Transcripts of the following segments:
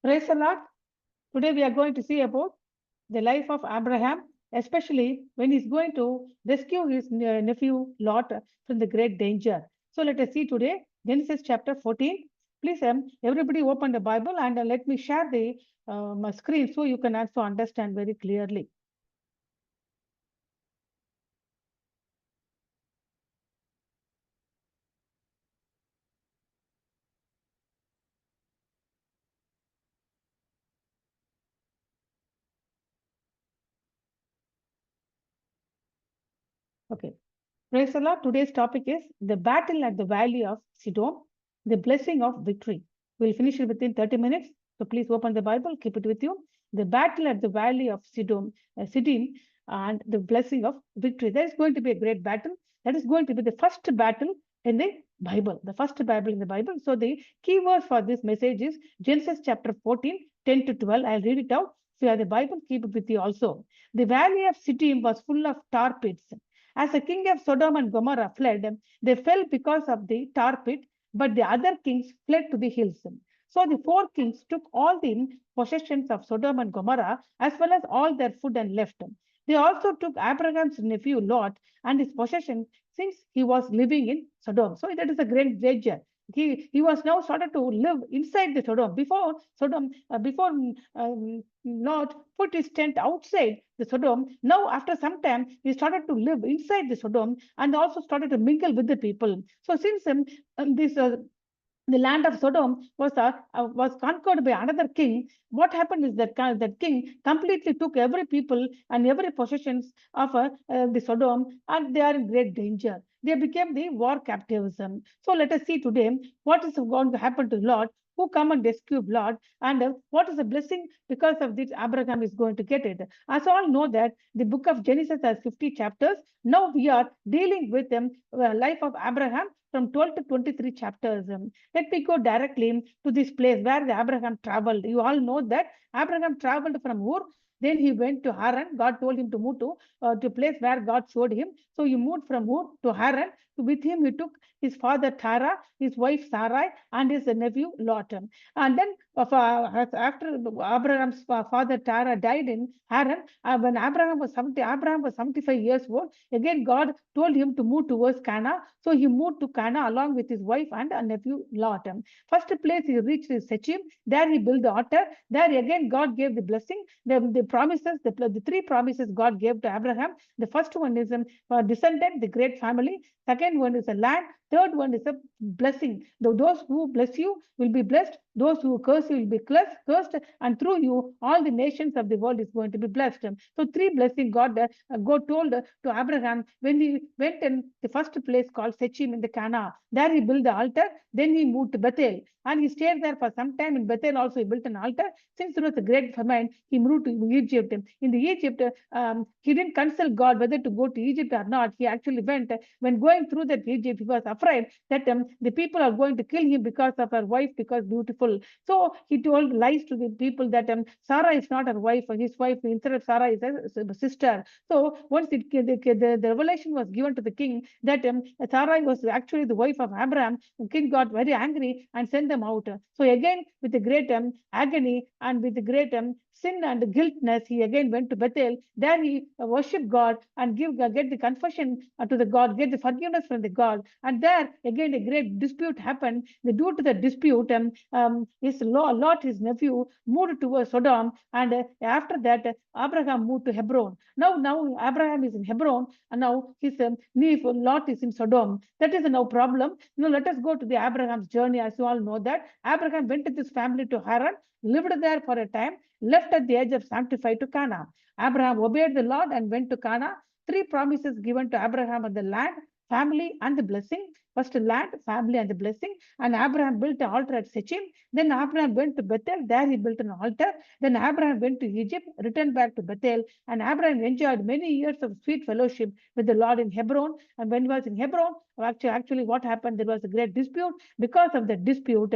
Praise the Lord. Today we are going to see about the life of Abraham, especially when he's going to rescue his nephew Lot from the great danger. So let us see today Genesis chapter 14. Please, everybody open the Bible and let me share the screen so you can also understand very clearly. Okay. Praise the Lord. Today's topic is the battle at the valley of Sodom, the blessing of victory. We'll finish it within 30 minutes. So please open the Bible, keep it with you. The battle at the valley of Siddim, and the blessing of victory. There is going to be a great battle. That is going to be the first battle in the Bible, the first Bible in the Bible. So the key word for this message is Genesis chapter 14, 10 to 12. I'll read it out. If you have the Bible, keep it with you also. The valley of Siddim was full of tar pits. As the king of Sodom and Gomorrah fled, they fell because of the tar pit, but the other kings fled to the hills. So the four kings took all the possessions of Sodom and Gomorrah as well as all their food and left. They also took Abraham's nephew Lot and his possessions since he was living in Sodom. So that is a great danger. He was now started to live inside the Sodom. Before Lot put his tent outside the Sodom. Now, after some time, he started to live inside the Sodom and also started to mingle with the people. So, since this the land of Sodom was conquered by another king. What happened is that king completely took every people and every possessions of the Sodom, and they are in great danger. They became the war captives. So let us see today what is going to happen to Lot, who come and rescue Lot, and what is the blessing because of this Abraham is going to get it. As all know that the book of Genesis has 50 chapters. Now we are dealing with the life of Abraham from 12 to 23 chapters. Let me go directly to this place where the Abraham traveled. You all know that Abraham traveled from Ur. Then he went to Haran. God told him to move to place where God showed him. So he moved from Ur to Haran. With him, he took his father Tara, his wife Sarai, and his nephew Lot. And then after Abraham's father Tara died in Haran, when Abraham was 75 years old. Again, God told him to move towards Canaan. So he moved to Canaan along with his wife and a nephew Lot. First place he reached is Shechem. There he built the altar. There again God gave the blessing. The promises, the three promises God gave to Abraham. The first one is descendant, the great family. Second one is a land. Third one is a blessing. Those who bless you will be blessed. Those who curse you will be cursed. And through you, all the nations of the world is going to be blessed. So three blessings God told to Abraham when he went in the first place called Shechem in the Canaan. There he built the altar. Then he moved to Bethel. And he stayed there for some time. In Bethel also he built an altar. Since there was a great famine, he moved to Egypt. In the Egypt, he didn't consult God whether to go to Egypt or not. He actually went. When going through that Egypt, he was afraid that the people are going to kill him because of her wife, because beautiful. So he told lies to the people that Sarah is not her wife, or his wife, instead of Sarah is a sister. So once the revelation was given to the king that Sarah was actually the wife of Abraham, the king got very angry and sent them out. So again, with the great agony and with the great sin and guiltness, he again went to Bethel. There he worshiped God and get the confession to the God, get the forgiveness from the God. And there again a great dispute happened. Due to the dispute, his Lot, his nephew, moved towards Sodom, and after that Abraham moved to Hebron. Now Abraham is in Hebron, and now his Lot is in Sodom. That is no problem. Now let us go to the Abraham's journey. As you all know that Abraham went with his family to Haran, lived there for a time, left at the age of 75 to Canaan. Abraham obeyed the Lord and went to Canaan. Three promises given to Abraham of the land, family, and the blessing. First, land, family, and the blessing. And Abraham built an altar at Shechem. Then Abraham went to Bethel. There he built an altar. Then Abraham went to Egypt, returned back to Bethel. And Abraham enjoyed many years of sweet fellowship with the Lord in Hebron. And when he was in Hebron, actually what happened? There was a great dispute. Because of the dispute,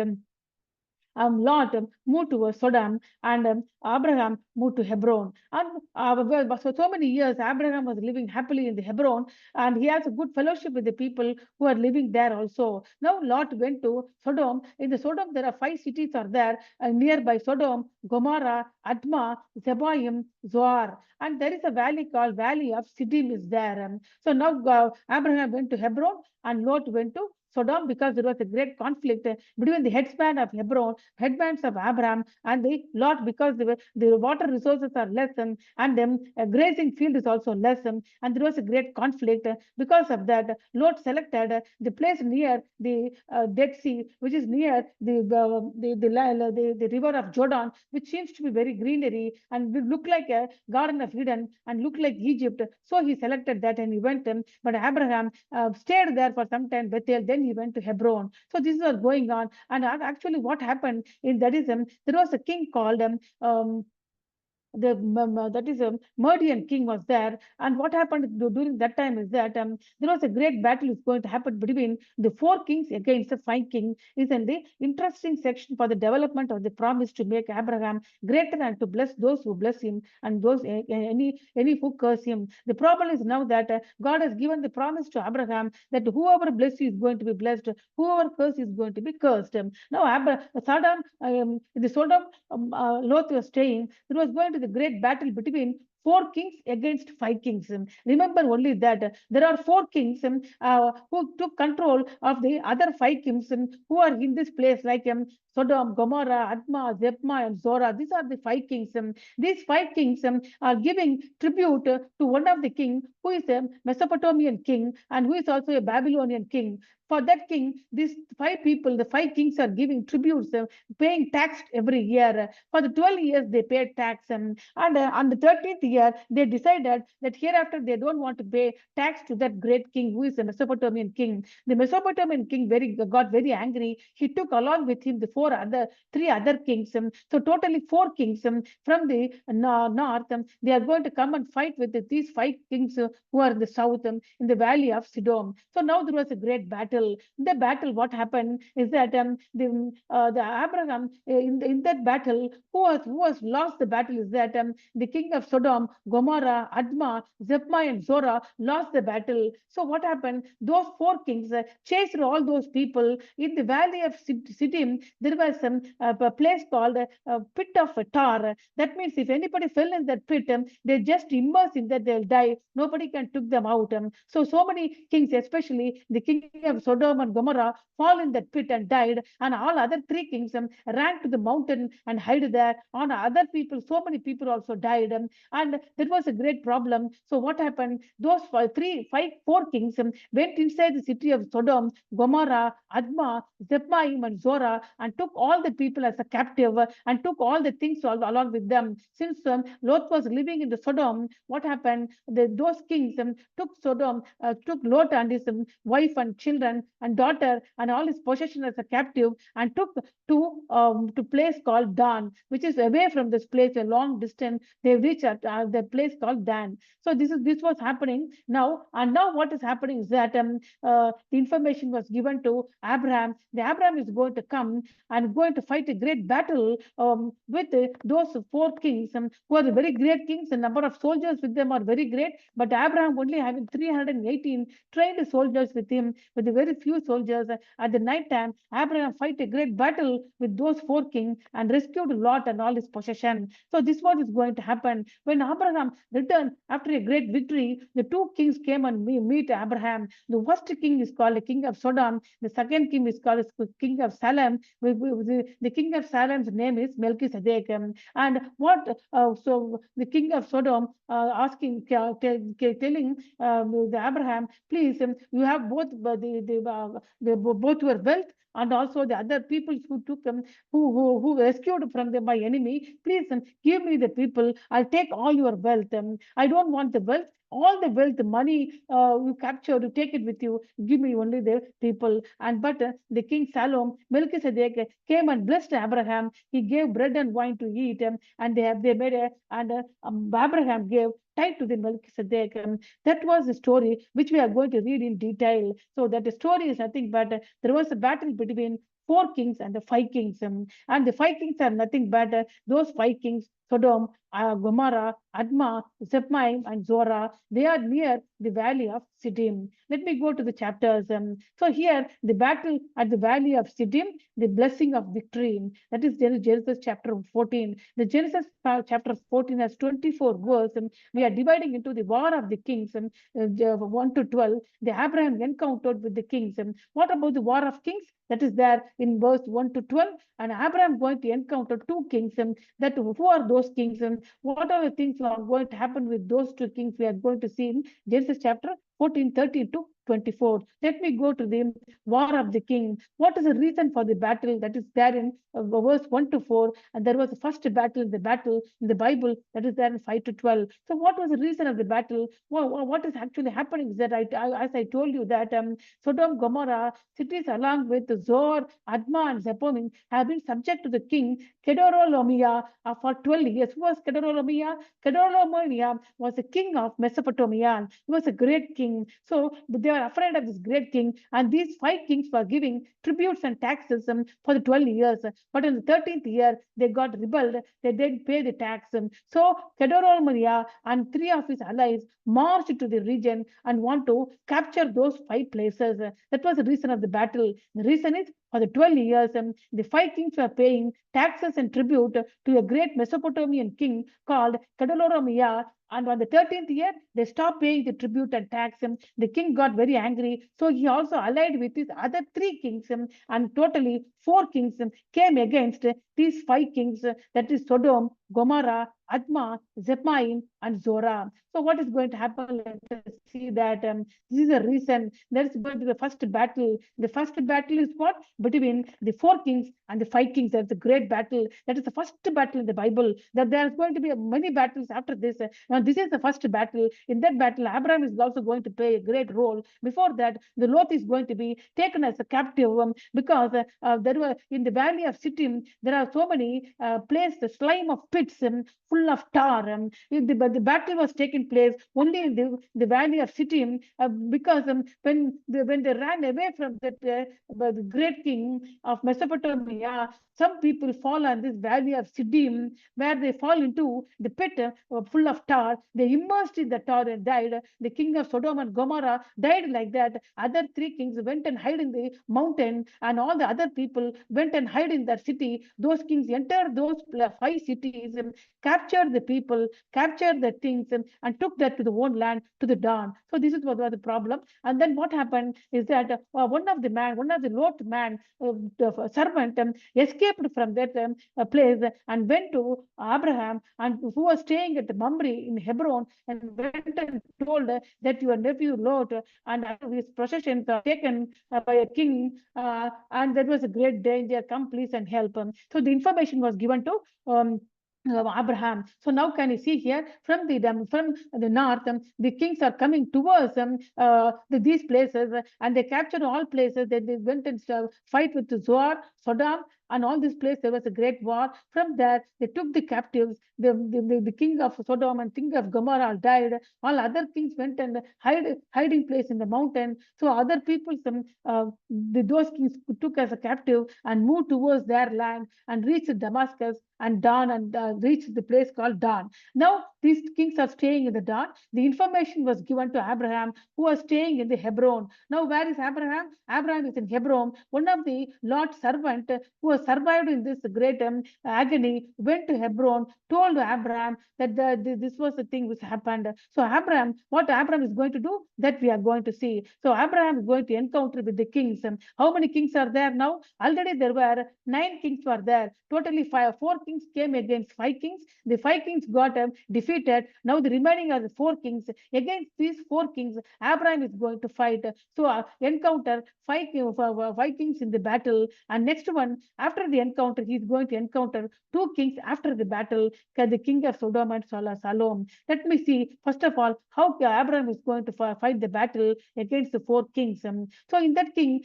Lot moved to Sodom, and Abraham moved to Hebron. And so many years, Abraham was living happily in the Hebron, and he has a good fellowship with the people who are living there also. Now Lot went to Sodom. In the Sodom, there are 5 cities are there nearby Sodom: Gomorrah, Admah, Zeboim, Zoar, and there is a valley called Valley of Siddim is there. So now Abraham went to Hebron, and Lot went to Sodom, because there was a great conflict between the headsman of Hebron, headbands of Abraham, and the Lot, because the water resources are less, and then grazing field is also less, and there was a great conflict. Because of that, Lot selected the place near the Dead Sea, which is near the river of Jordan, which seems to be very greenery and will look like a Garden of Eden and look like Egypt. So he selected that and he went. But Abraham stayed there for some time, Bethel. Then he went to Hebron. So this was going on. And actually, what happened in that is there was a king called that is a Median king was there. And what happened during that time is that there was a great battle is going to happen between the 4 kings against the 5 kings. Isn't the interesting section for the development of the promise to make Abraham greater and to bless those who bless him and those any who curse him. The problem is now that God has given the promise to Abraham that whoever bless you is going to be blessed, whoever curse is going to be cursed. Now Sodom, the Sodom Lot was staying, there was going to the great battle between 4 kings against 5 kings. Remember only that there are 4 kings who took control of the other 5 kings who are in this place, like Sodom, Gomorrah, Admah, Zebma, and Zora. These are the 5 kings. These 5 kings are giving tribute to one of the king who is a Mesopotamian king and who is also a Babylonian king. For that king, these 5 people, the 5 kings, are giving tributes, paying tax every year. For the 12 years, they paid tax. And on the 13th year, they decided that hereafter they don't want to pay tax to that great king who is a Mesopotamian king. The Mesopotamian king got very angry. He took along with him the 3 other kings. So totally 4 kings from the north. They are going to come and fight with these 5 kings who are in the south, in the valley of Sidom. So now there was a great battle. In the battle, what happened is that the Abraham in that battle, who has lost the battle is that the king of Sodom, Gomorrah, Admah, Zebma, and Zora lost the battle. So what happened? Those 4 kings chased all those people in the valley of Siddim. There was a place called pit of tar. That means if anybody fell in that pit, they just immerse in that, they'll die. Nobody can took them out. So many kings, especially the king of Sodom and Gomorrah, fall in that pit and died. And all other 3 kings ran to the mountain and hid there. On other people, so many people also died. And that was a great problem. So what happened? Those 4 kings went inside the city of Sodom, Gomorrah, Admah, Zebmaim, and Zora, and took all the people as a captive and took all the things along with them. Since Lot was living in the Sodom, what happened? Those kings took took Lot and his wife and children and daughter and all his possession as a captive, and took to place called Dan, which is away from this place a long distance. They reached at the place called Dan. So this was happening now, and now what is happening is that the information was given to Abraham. The Abraham is going to come and going to fight a great battle with those 4 kings who are very great kings. The number of soldiers with them are very great, but Abraham only having 318 trained soldiers with him, with a very few soldiers. At the night time, Abraham fight a great battle with those 4 kings and rescued Lot and all his possession. So this what is going to happen. When Abraham returned after a great victory, the 2 kings came and meet Abraham. The first king is called the king of Sodom. The second king is called the king of Salem. The king of Salem's name is Melchizedek. And what? So the king of Sodom asking, telling the Abraham, please, you have both both your wealth and also the other people who took who rescued from them by enemy. Please give me the people. I'll take all your wealth. I don't want the wealth. All the wealth, the money you capture, you take it with you. Give me only the people. And but the king Salom, Melchizedek came and blessed Abraham. He gave bread and wine to eat, and they made Abraham gave tied to the Melchizedek. That was the story which we are going to read in detail. So that the story is nothing but there was a battle between 4 kings and the 5 kings. And the 5 kings are nothing but those 5 kings, Sodom, Gomorrah, Admah, Zebmaim, and Zorah. They are near the valley of Siddim. Let me go to the chapters. So here, the battle at the valley of Siddim, the blessing of victory. That is Genesis chapter 14. The Genesis chapter 14 has 24 verses. We are dividing into the war of the kings, 1 to 12. The Abraham encountered with the kings. What about the war of kings? That is there in verse 1 to 12. And Abraham going to encounter 2 kings. That who are those kings? What are the things that are going to happen with those 2 kings? We are going to see in Genesis chapter 14, 13 to 24. Let me go to the war of the king. What is the reason for the battle? That is there in verse 1 to 4. And there was a first battle in the Bible, that is there in 5 to 12. So what was the reason of the battle? What is actually happening is that as I told you that Sodom, Gomorrah, cities along with Zor, Admah, and Zeboim have been subject to the king Kedorlaomer for 12 years. Who was Kedorlaomer? Kedorlaomer was the king of Mesopotamia. He was a great king. So they were afraid of this great king. And these 5 kings were giving tributes and taxes for the 12 years. But in the 13th year, they got rebelled. They didn't pay the tax. So Kedorlaomer and 3 of his allies marched to the region and want to capture those 5 places. That was the reason of the battle. The reason is for the 12 years, the 5 kings were paying taxes and tribute to a great Mesopotamian king called Kedorlaomer. And on the 13th year, they stopped paying the tribute and tax. The king got very angry. So he also allied with his other 3 kings, and totally 4 kings came against these 5 kings, that is Sodom, Gomorrah, Admah, Zeboim, and Zorah. So what is going to happen? Let us see that this is the reason there is going to be the first battle. The first battle is what? Between the 4 kings and the 5 kings. That's a great battle. That is the first battle in the Bible. That there is going to be many battles after this. Now, this is the first battle. In that battle, Abraham is also going to play a great role. Before that, the Lot is going to be taken as a captive because there were in the valley of Siddim, there are so many places, slime of pits full of tar. The battle was taking place only in the valley of Siddim because when they ran away from that the great king of Mesopotamia, some people fall on this valley of Siddim, where they fall into the pit full of tar. They immersed in the tar and died. The king of Sodom and Gomorrah died like that. Other 3 kings went and hid in the mountain, and all the other people went and hid in that city. Those kings entered those 5 cities, captured the people, captured the things, and took that to the own land to the dawn. So this is what was the problem. And then what happened is that one of the Lot man, servant, escaped from that place and went to Abraham, and who was staying at Mamre in Hebron, and went and told that your nephew Lot and his possessions are taken by a king, and there was a great danger. Come, please, and help him. So the information was given to Abraham. So now can you see here from the north, the kings are coming towards these places, and they captured all places. They went and fight with Zoar, Sodom, and all these places. There was a great war. From there, they took the captives. The king of Sodom and king of Gomorrah died. All other kings went and hiding place in the mountain. So other people, those kings took as a captive and moved towards their land and reached Damascus and Dan, and reached the place called Dan. Now these kings are staying in the Dan. The information was given to Abraham, who was staying in the Hebron. Now where is Abraham? Abraham is in Hebron. One of the Lord's servant who has survived in this great agony went to Hebron, told Abraham that this was the thing which happened. So what Abraham is going to do, that we are going to see. So Abraham is going to encounter with the kings. How many kings are there now? Already there were 9 kings were there. Totally 4 kings came against 5 kings. The 5 kings got defeated. Now the remaining are the 4 kings. Against these 4 kings, Abraham is going to fight. So encounter 5 kings in the battle. And next one, after the encounter, he's going to encounter two kings after the battle, the king of Sodom and Salom. Let me see, first of all, how Abraham is going to fight the battle against the four kings. So in that case,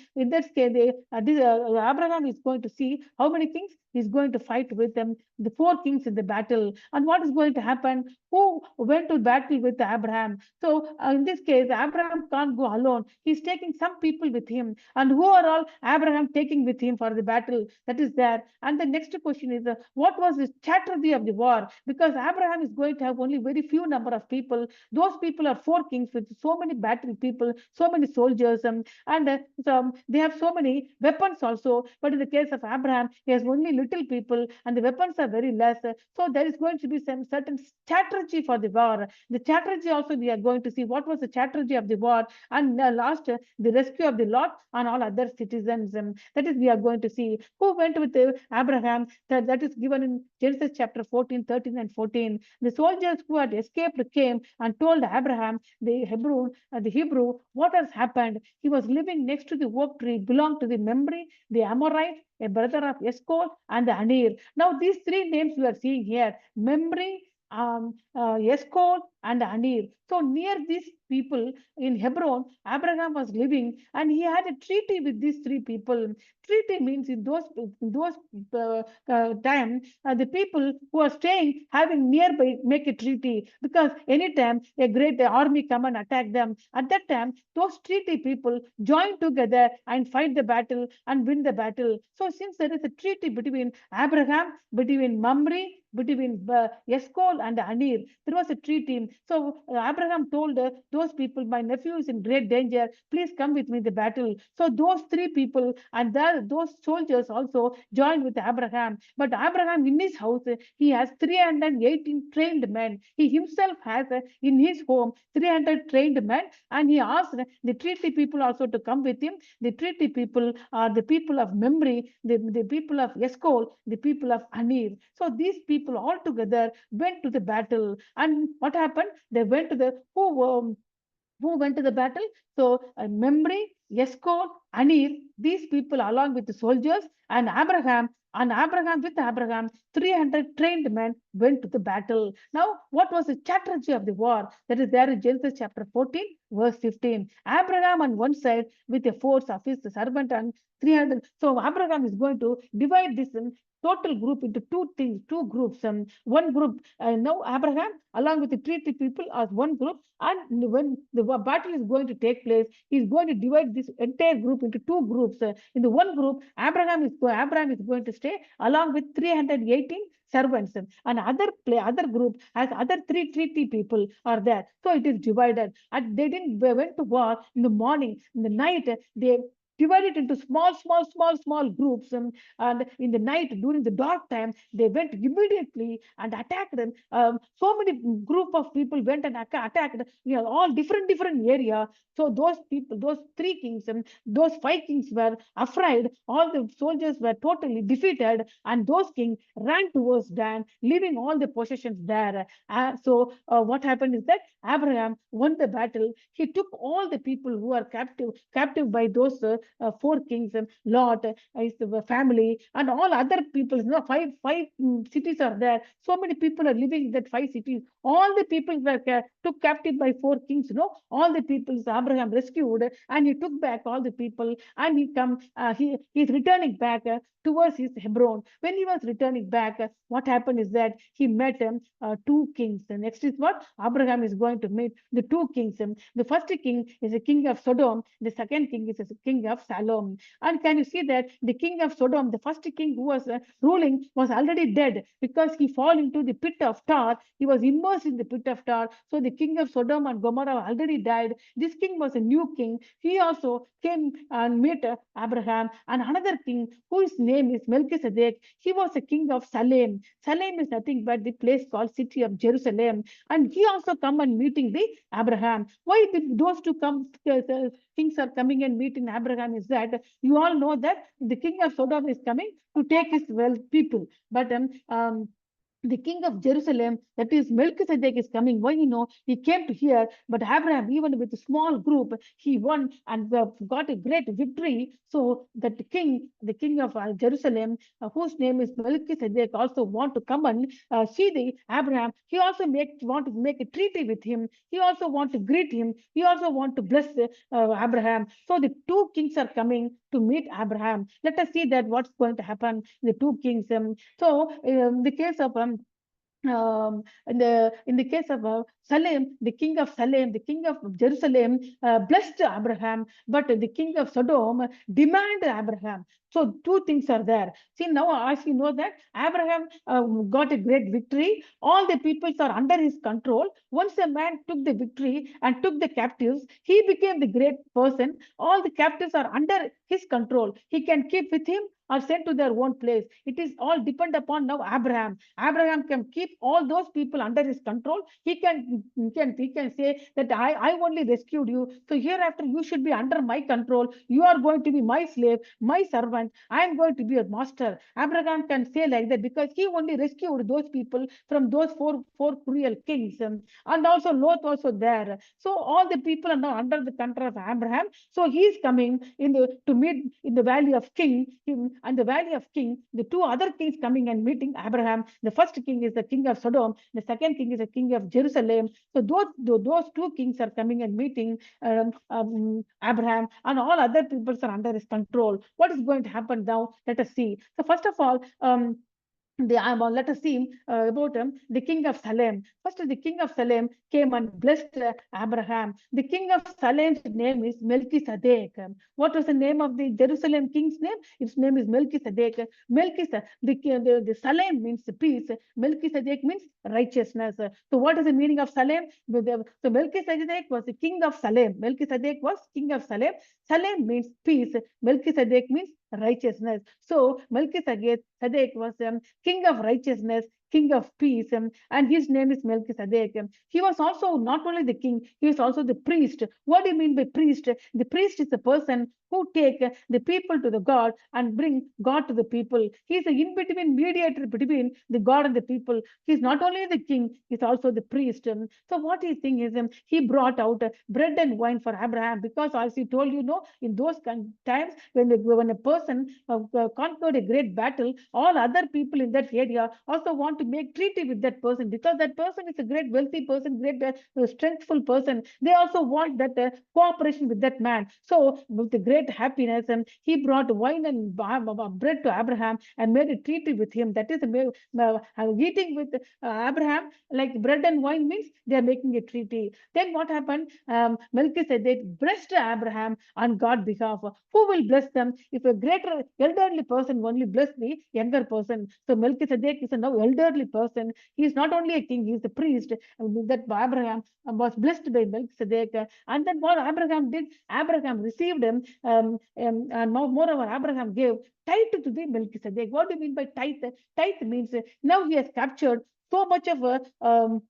Abraham is going to see how many kings he's going to fight with them, the four kings in the battle. And what is going to happen? Who went to battle with Abraham? So in this case, Abraham can't go alone. He's taking some people with him. And who are all Abraham taking with him for the battle? That is there. And the next question is, what was the strategy of the war? Because Abraham is going to have only very few number of people. Those people are four kings with so many battle people, so many soldiers, and they have so many weapons also. But in the case of Abraham, he has only little people, and the weapons are very less. So there is going to be some certain strategy for the war. The strategy also we are going to see what was the strategy of the war, and last the rescue of the Lot and all other citizens. That is we are going to see who went with Abraham. That is given in Genesis chapter 14, 13 and 14. The soldiers who had escaped came and told Abraham, the Hebrew, what has happened. He was living next to the oak tree, belonged to the Mamre, the Amorite, a brother of Eshcol, and the Anir. Now, these three names we are seeing here, Mamre, Eshcol, and Anir. So near these people in Hebron, Abraham was living, and he had a treaty with these three people. Treaty means in those time, the people who are staying having nearby make a treaty, because anytime a great army come and attack them, at that time those treaty people join together and fight the battle and win the battle. So since there is a treaty between Abraham, between Mamre, between Eshcol and Anir, there was a treaty. So Abraham told those people, my nephew is in great danger, please come with me in the battle. So those three people and those soldiers also joined with Abraham. But Abraham in his house, he has 318 trained men. He himself has in his home 300 trained men, and he asked the treaty people also to come with him. The treaty people are the people of Mamre, the people of Eshcol, the people of Anir. So these people all together went to the battle. And what happened? They went to the who went to the battle? So Mamre, Eshcol, Anir, these people along with the soldiers, and Abraham with Abraham, 300 trained men went to the battle. Now, what was the strategy of the war? That is there in Genesis chapter 14, verse 15. Abraham on one side with a force of his servant and 300. So Abraham is going to divide this total group into two groups. One group, now Abraham, along with the treaty people, as one group. And when the battle is going to take place, he's going to divide this entire group into two groups. In the one group, Abraham is going to stay along with 318 servants, and other group has other three treaty people are there. So it is divided, and they didn't went to war in the morning. In the night, they divided into small groups, and in the night during the dark time they went immediately and attacked them. So many group of people went and attacked, all different area. So those people, those three kings, those five kings were afraid. All the soldiers were totally defeated, and those kings ran towards Dan, leaving all the possessions there. What happened is that Abraham won the battle. He took all the people who are captive by those four kings, Lot, his family, and all other people. Five cities are there. So many people are living in that five cities. All the people were took captive by four kings. All the people Abraham rescued, and he took back all the people, and he's returning back towards his Hebron. When he was returning back, what happened is that he met two kings. The next is what Abraham is going to meet the two kings. The first king is a king of Sodom. The second king is a king of Salom. And can you see that the king of Sodom, the first king who was ruling, was already dead because he fell into the pit of tar. He was immersed in the pit of tar. So the king of Sodom and Gomorrah already died. This king was a new king. He also came and met Abraham. And another king whose name is Melchizedek, he was a king of Salem. Salem is nothing but the place called city of Jerusalem. And he also come and meeting the Abraham. Why did those two kings are coming and meeting Abraham is that you all know that the king of Sodom is coming to take his wealth people. But the king of Jerusalem, that is Melchizedek, is coming. Why? He came to here, but Abraham, even with a small group, he won and got a great victory. So that the king of Jerusalem, whose name is Melchizedek, also want to come and see the Abraham. He also want to make a treaty with him. He also want to greet him. He also want to bless Abraham. So the two kings are coming to meet Abraham. Let us see that what's going to happen. The two kings. The case of in the case of Salem, the king of Jerusalem, blessed Abraham, but the king of Sodom demanded Abraham. So two things are there. See, now as you know that Abraham got a great victory. All the peoples are under his control. Once a man took the victory and took the captives, he became the great person. All the captives are under his control. He can keep with him or sent to their own place. It is all depend upon now Abraham. Abraham can keep all those people under his control. He can say that I only rescued you. So hereafter you should be under my control. You are going to be my slave, my servant. I am going to be your master. Abraham can say like that because he only rescued those people from those four cruel kings. And also Lot also there. So all the people are now under the control of Abraham. So he is coming to meet in the valley of king. And the valley of king, the two other kings coming and meeting Abraham. The first king is the king of Sodom. The second king is the king of Jerusalem. So those two kings are coming and meeting Abraham, and all other peoples are under his control. What is going to happen now? Let us see. So first of all, let us see about the king of Salem. First, the king of Salem came and blessed Abraham. The king of Salem's name is Melchizedek. What was the name of the Jerusalem king's name? His name is Melchizedek. Melchizedek, the Salem means peace. Melchizedek means righteousness. So, what is the meaning of Salem? So, Melchizedek was the king of Salem. Melchizedek was king of Salem. Salem means peace. Melchizedek means righteousness. So Melchizedek was king of righteousness, king of peace, and his name is Melchizedek. He was also not only the king, he was also the priest. What do you mean by priest? The priest is a person who take the people to the God and bring God to the people. He is the in-between mediator between the God and the people. He is not only the king, he is also the priest. So what he think is he brought out bread and wine for Abraham because as he told in those times when a person conquered a great battle, all other people in that area also want to make treaty with that person because that person is a great wealthy person, great strengthful person. They also want that cooperation with that man. So with the great happiness, he brought wine and bread to Abraham and made a treaty with him. That is eating with Abraham like bread and wine means they are making a treaty. Then what happened? Melchizedek blessed Abraham on God's behalf. Who will bless them? If a greater elderly person only bless the younger person. So Melchizedek is a now elderly person. He is not only a king, he is a priest. That Abraham was blessed by Melchizedek. And then what Abraham did? Abraham received him, and moreover, Abraham gave tithe to the Melchizedek. What do you mean by tithe? Tithe means now he has captured so much of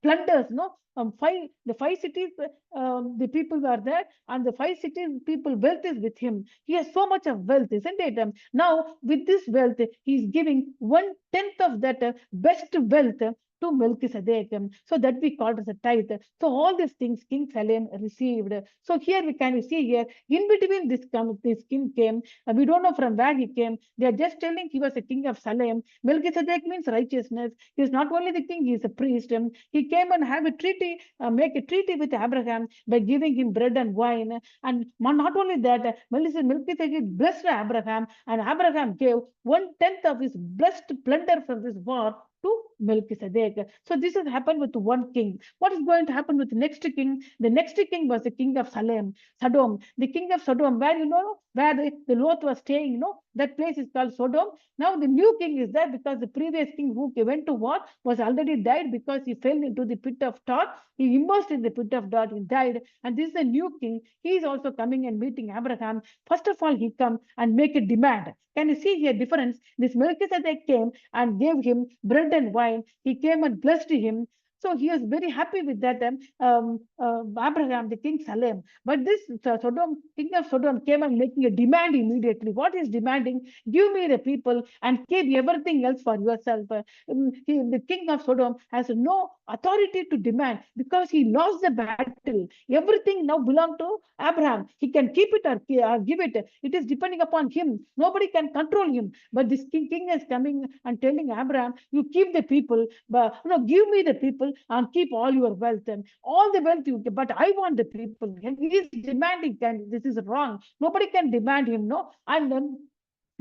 plunders, no? The five cities, the people were there, and the five cities people wealth is with him. He has so much of wealth, isn't it? Now, with this wealth, he is giving 1/10 of that best wealth to Melchizedek. So that we call as a tithe. So all these things King Salem received. So here we can see here, in between this king came, we don't know from where he came. They are just telling he was a king of Salem. Melchizedek means righteousness. He is not only the king, he is a priest. He came and have a treaty, make a treaty with Abraham by giving him bread and wine. And not only that, Melchizedek blessed Abraham, and Abraham gave 1/10 of his blessed plunder from this war to Melchizedek. So this has happened with one king. What is going to happen with the next king? The next king was the king of Sodom. The king of Sodom, where where the Lot was staying, that place is called Sodom. Now the new king is there because the previous king who went to war was already died because he fell into the pit of tar. He immersed in the pit of tar, he died. And this is a new king. He is also coming and meeting Abraham. First of all, he come and make a demand. Can you see here difference? This Melchizedek came and gave him bread and wine. He came and blessed him. So he was very happy with that. Abraham, the king Salem. But this Sodom, king of Sodom, came and making a demand immediately. What is demanding? Give me the people and keep everything else for yourself. The king of Sodom has no authority to demand because he lost the battle. Everything now belongs to Abraham. He can keep it or give it. It is depending upon him. Nobody can control him. But this king is coming and telling Abraham, you keep the people, but give me the people and keep all your wealth and all the wealth you get. But I want the people. And he is demanding, this is wrong. Nobody can demand him, no. And then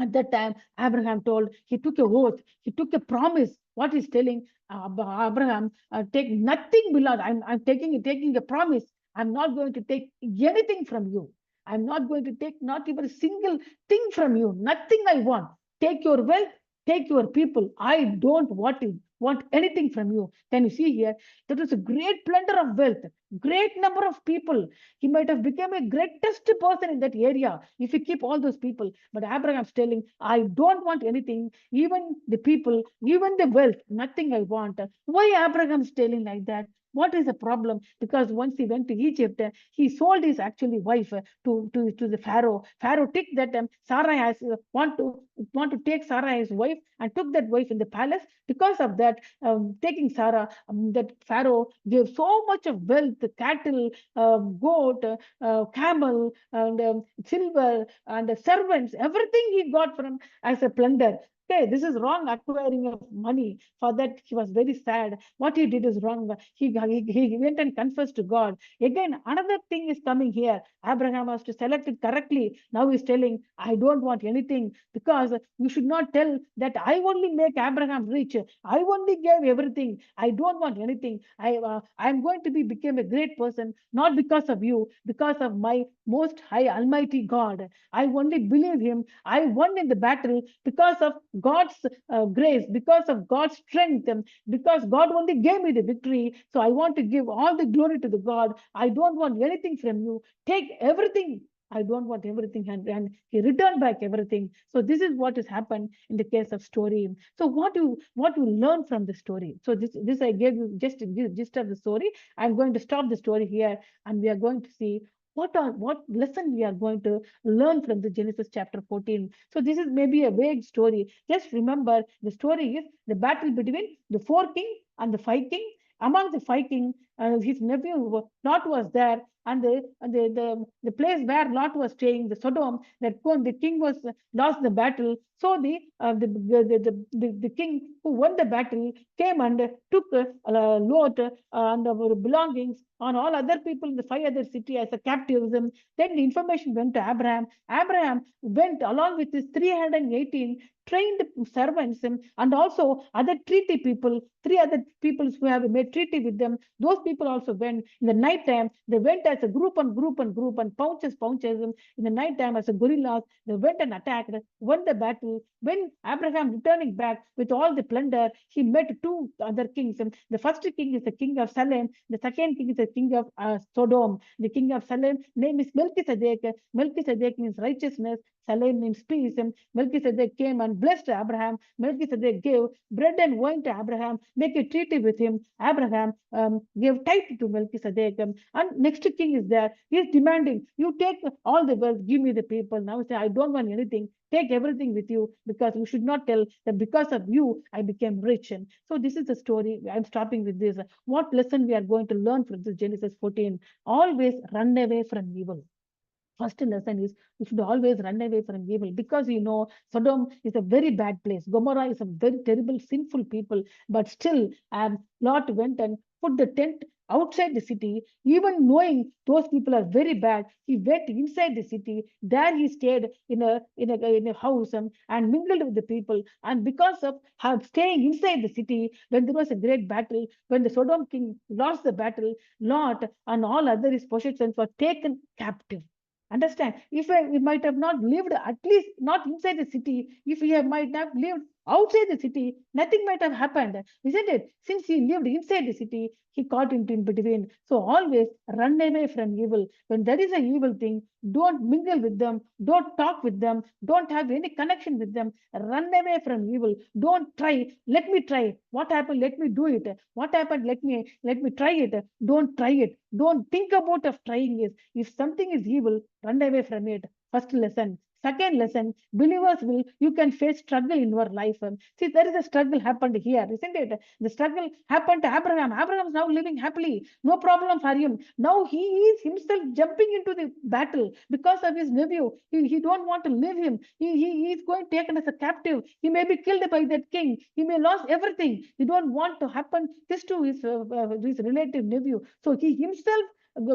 at that time, Abraham told, he took a oath, he took a promise. What is telling Abraham, take nothing below. I'm taking a promise. I'm not going to take anything from you. I'm not going to take not even a single thing from you. Nothing I want. Take your wealth, take your people. I don't want anything from you. Can you see here? That was a great plunder of wealth, great number of people. He might have become a greatest person in that area if he keep all those people. But Abraham's telling, I don't want anything, even the people, even the wealth, nothing I want. Why Abraham's telling like that? What is the problem? Because once he went to Egypt, he sold his actually wife to the Pharaoh. Pharaoh took that Sarah has want to take Sarah as wife and took that wife in the palace. Because of that, taking Sarah, that Pharaoh gave so much of wealth, cattle, goat, camel, and silver, and servants, everything he got from as a plunder. Okay, this is wrong acquiring of money. For that, he was very sad. What he did is wrong. He went and confessed to God. Again, another thing is coming here. Abraham has to select it correctly. Now he's telling, I don't want anything, because you should not tell that I only make Abraham rich. I only gave everything. I don't want anything. I'm going to become a great person, not because of you, because of my most high Almighty God. I only believe him. I won in the battle because of God's grace, because of God's strength, because God only gave me the victory. So I want to give all the glory to the God. I don't want anything from you. Take everything. I don't want everything. And he returned back everything. So this is what has happened in the case of story. So what you learn from the story? So this I gave you just a gist of the story. I'm going to stop the story here, and we are going to see what lesson we are going to learn from the Genesis chapter 14. So this is maybe a vague story. Just remember, the story is the battle between the four king and the five king. Among the five king, his nephew Lot was there, and the place where Lot was staying, the Sodom, that the king was lost the battle. So the king who won the battle came and took Lot and our belongings on all other people in the five other city as a captives. Then the information went to Abraham. Abraham went along with his 318 trained servants and also other treaty people, three other people who have made treaty with them. Those people also went in the night time. They went as a group and pounces. In the night time as a guerrillas, they went and attacked, won the battle. When Abraham returning back with all the plunder, he met two other kings. The first king is the king of Salem. The second king is the king of Sodom. The king of Salem name is Melchizedek. Melchizedek means righteousness. Salem means peace. Melchizedek came and blessed Abraham. Melchizedek gave bread and wine to Abraham, make a treaty with him. Abraham gave tithe to Melchizedek. And next king is there. He is demanding, you take all the wealth, give me the people. Now say, I don't want anything. Take everything with you, because you should not tell that because of you, I became rich. And so this is the story. I'm stopping with this. What lesson we are going to learn from this Genesis 14? Always run away from evil. First lesson is you should always run away from evil, because Sodom is a very bad place. Gomorrah is a very terrible, sinful people. But still, Lot went and put the tent outside the city, even knowing those people are very bad. He went inside the city. There he stayed in a house and mingled with the people. And because of staying inside the city, when there was a great battle, when the Sodom king lost the battle, Lot and all other his possessions were taken captive. Understand? If we might have not lived, at least not inside the city, if we might have lived outside the city, nothing might have happened, isn't it? Since he lived inside the city, he caught into in between. So always run away from evil. When there is an evil thing, don't mingle with them, don't talk with them, don't have any connection with them. Run away from evil. Don't try. Let me try. What happened? Let me do it. What happened? Let me try it. Don't try it. Don't think about of trying it. If something is evil, run away from it. First lesson. Second lesson, believers will, you can face struggle in your life. See, there is a struggle happened here, isn't it? The struggle happened to Abraham. Abraham is now living happily. No problem for him. Now he is himself jumping into the battle because of his nephew. He don't want to leave him. He is going taken as a captive. He may be killed by that king. He may lose everything. He don't want to happen this to his relative nephew. So he himself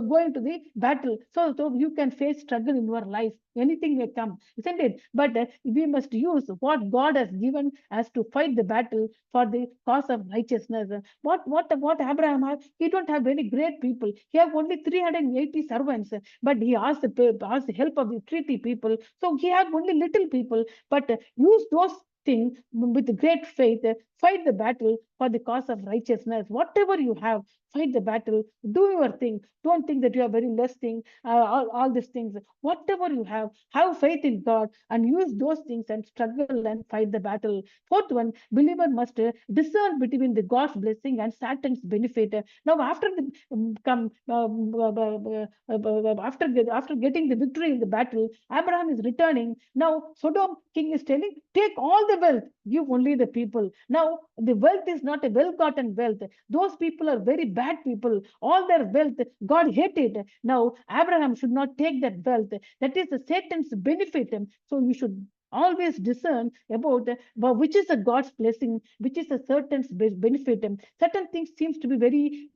going to the battle. So you can face struggle in your life. Anything may come, isn't it? But we must use what God has given us to fight the battle for the cause of righteousness. What Abraham had? He don't have very great people. He have only 380 servants, but he asked the help of the treaty people. So he had only little people, but use those things with great faith. Fight the battle for the cause of righteousness. Whatever you have, fight the battle. Do your thing. Don't think that you are very less thing. All these things. Whatever you have faith in God and use those things and struggle and fight the battle. Fourth one, believer must discern between the God's blessing and Satan's benefit. Now, after the come after getting the victory in the battle, Abraham is returning. Now, Sodom king is telling, take all the wealth, give only the people. Now, the wealth is not a well-gotten wealth. Those people are very bad people. All their wealth, God hated. Now, Abraham should not take that wealth. That is the Satan's benefit. So you should always discern about which is a God's blessing, which is a certain benefit. Certain things seems to be very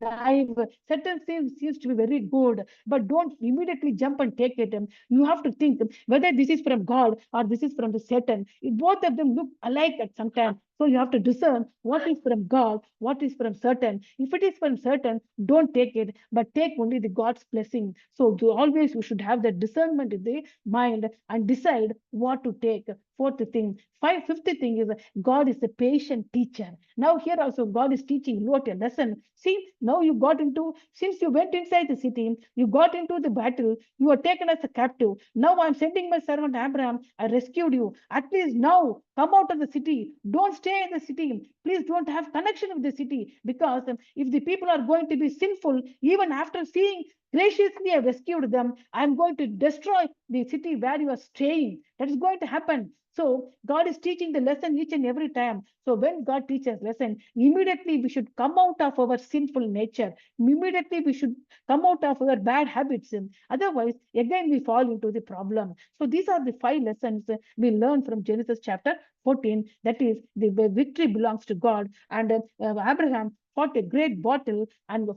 naive. Certain things seems to be very good, but don't immediately jump and take it. You have to think whether this is from God or this is from the Satan. Both of them look alike at some time. So you have to discern what is from God, what is from certain. If it is from certain, don't take it, but take only the God's blessing. So always we should have that discernment in the mind and decide what to take. Fourth thing. Fifth thing is God is a patient teacher. Now here also God is teaching Lot a lesson. See, now you got into, since you went inside the city, you got into the battle, you are taken as a captive. Now I'm sending my servant Abraham. I rescued you. At least now come out of the city. Don't stay in the city. Please don't have connection with the city, because if the people are going to be sinful, even after seeing graciously I rescued them, I'm going to destroy the city where you are staying. That is going to happen. So God is teaching the lesson each and every time. So when God teaches lesson, immediately we should come out of our sinful nature. Immediately we should come out of our bad habits. Otherwise, again we fall into the problem. So these are the 5 lessons we learn from Genesis chapter 14. That is, the victory belongs to God. And Abraham fought a great battle and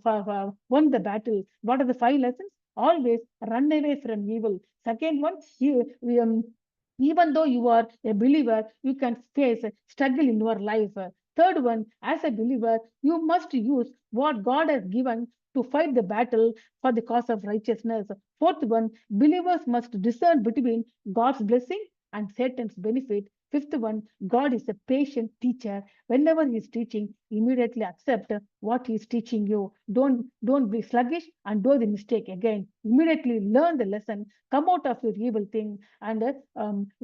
won the battle. What are the 5 lessons? Always run away from evil. Second one, even though you are a believer, you can face struggle in your life. Third one, as a believer, you must use what God has given to fight the battle for the cause of righteousness. Fourth one, believers must discern between God's blessing and Satan's benefit. Fifth one, God is a patient teacher. Whenever he's teaching, immediately accept what he's teaching you. Don't be sluggish and do the mistake again. Immediately learn the lesson, come out of your evil thing, and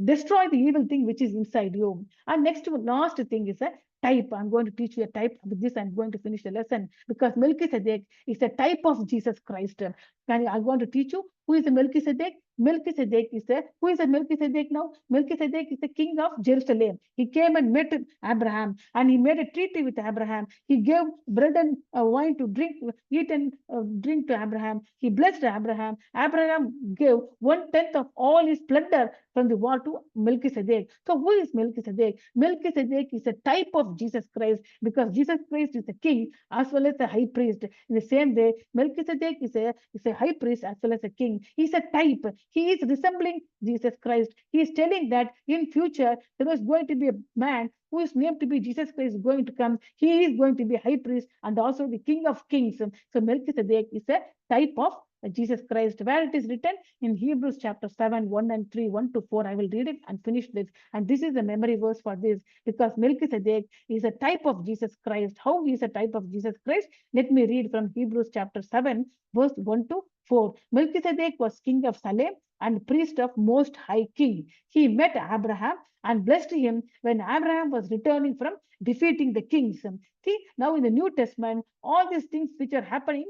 destroy the evil thing which is inside you. And next, last thing is a type. I'm going to teach you a type. With this, I'm going to finish the lesson, because Melchizedek is a type of Jesus Christ. I'm going to teach you who is a Melchizedek. Melchizedek is a, who is a Melchizedek now? Melchizedek is the king of Jerusalem. He came and met Abraham, and he made a treaty with Abraham. He gave bread and wine to drink, eat and drink to Abraham. He blessed Abraham. Abraham gave 1/10 of all his plunder from the war to Melchizedek. So who is Melchizedek? Melchizedek is a type of Jesus Christ, because Jesus Christ is a king as well as a high priest. In the same way, Melchizedek is a high priest as well as a king. He's a type. He is resembling Jesus Christ. He is telling that in future there was going to be a man who is named to be Jesus Christ is going to come. He is going to be high priest and also the king of kings. So Melchizedek is a type of Jesus Christ, where it is written in Hebrews chapter 7, 1 and 3, 1 to 4. I will read it and finish this. And this is the memory verse for this, because Melchizedek is a type of Jesus Christ. How he is a type of Jesus Christ? Let me read from Hebrews chapter 7, verse 1 to 4. Melchizedek was king of Salem and priest of Most High King. He met Abraham and blessed him when Abraham was returning from defeating the kings. See, now in the New Testament, all these things which are happened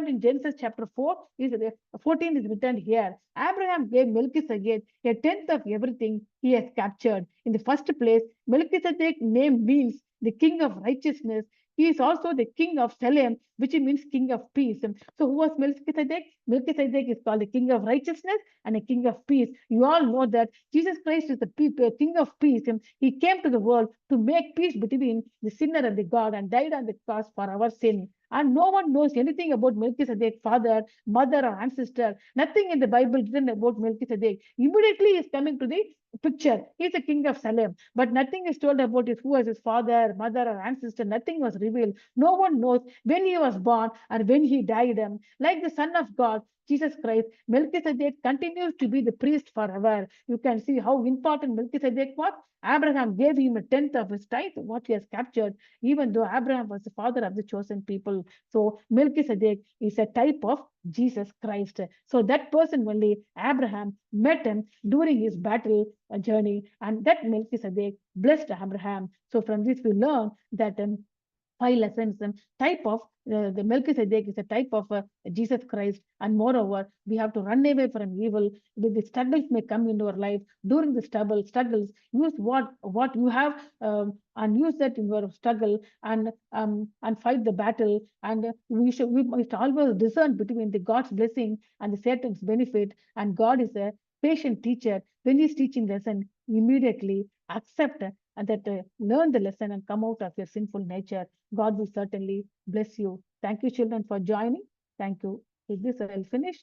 in Genesis chapter 4 is 14 is written here. Abraham gave Melchizedek a tenth of everything he has captured. In the first place, Melchizedek name means the king of righteousness. He is also the king of Salem, which means king of peace. So who was Melchizedek? Melchizedek is called the king of righteousness and a king of peace. You all know that Jesus Christ is the king of peace. He came to the world to make peace between the sinner and the God and died on the cross for our sin. And no one knows anything about Melchizedek, father, mother, or ancestor. Nothing in the Bible written about Melchizedek. Immediately he is coming to the picture. He is the king of Salem, but nothing is told about who was his father, mother, or ancestor. Nothing was revealed. No one knows when he was born or when he died. Like the Son of God, Jesus Christ, Melchizedek continues to be the priest forever. You can see how important Melchizedek was. Abraham gave him a tenth of his tithe, what he has captured, even though Abraham was the father of the chosen people. So Melchizedek is a type of Jesus Christ. So that person only, Abraham, met him during his battle journey, and that Melchizedek blessed Abraham. So from this we learn that 5 lessons. Type of the Melchizedek is a type of Jesus Christ, and moreover, we have to run away from evil. The struggles may come into our life. During the struggles, use what you have and use that in your struggle, and fight the battle. And we must always discern between the God's blessing and the Satan's benefit. And God is a patient teacher. When He's teaching lesson, immediately accept and that learn the lesson and come out of your sinful nature. God will certainly bless you. Thank you, children, for joining. Thank you. With this, I will finish.